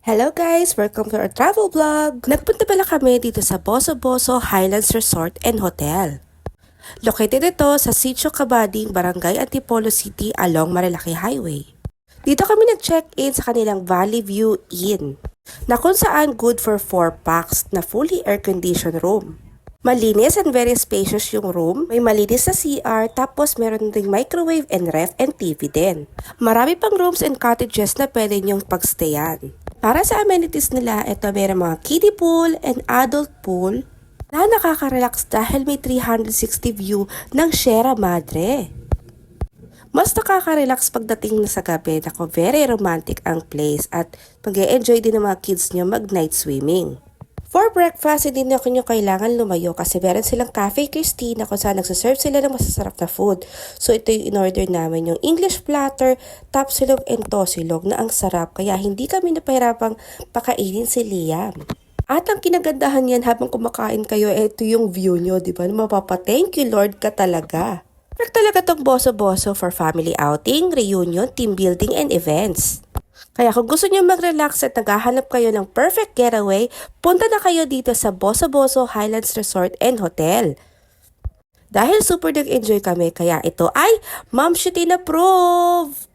Hello guys! Welcome to our travel vlog! Nagpunta pala kami dito sa Boso Boso Highlands Resort and Hotel. Located ito sa Sitio Cabading, Barangay Antipolo City along Marilaki Highway. Dito kami nag-check-in sa kanilang Valley View Inn, na kung saan good for 4 packs na fully air-conditioned room. Malinis and very spacious yung room. May malinis na CR, tapos meron ding microwave and ref and TV din. Marami pang rooms and cottages na pwede nyong pagstayan. Para sa amenities nila, ito meron mga kiddie pool and adult pool na nakaka-relax dahil may 360 view ng Sierra Madre. Mas nakaka-relax pagdating na sa gabi. Nako, very romantic ang place at mag-e-enjoy din ng mga kids nyo mag-night swimming. For breakfast, hindi na nyo kailangan lumayo kasi meron silang Cafe Christine na kung saan nagsaserve sila ng masasarap na food. So ito yung in-order namin, yung English platter, tapsilog and tosilog na ang sarap kaya hindi kami napahirapang pakainin si Liam. At ang kinagandahan yan habang kumakain kayo, ito yung view nyo, di ba? Mapapa-thank you Lord ka talaga. Perfect talaga tong boso-boso for family outing, reunion, team building, and events. Kaya kung gusto niyo mag-relax at naghahanap kayo ng perfect getaway, punta na kayo dito sa Boso Boso Highlands Resort and Hotel. Dahil super nag-enjoy kami, kaya ito ay Ma'am Shootin approve!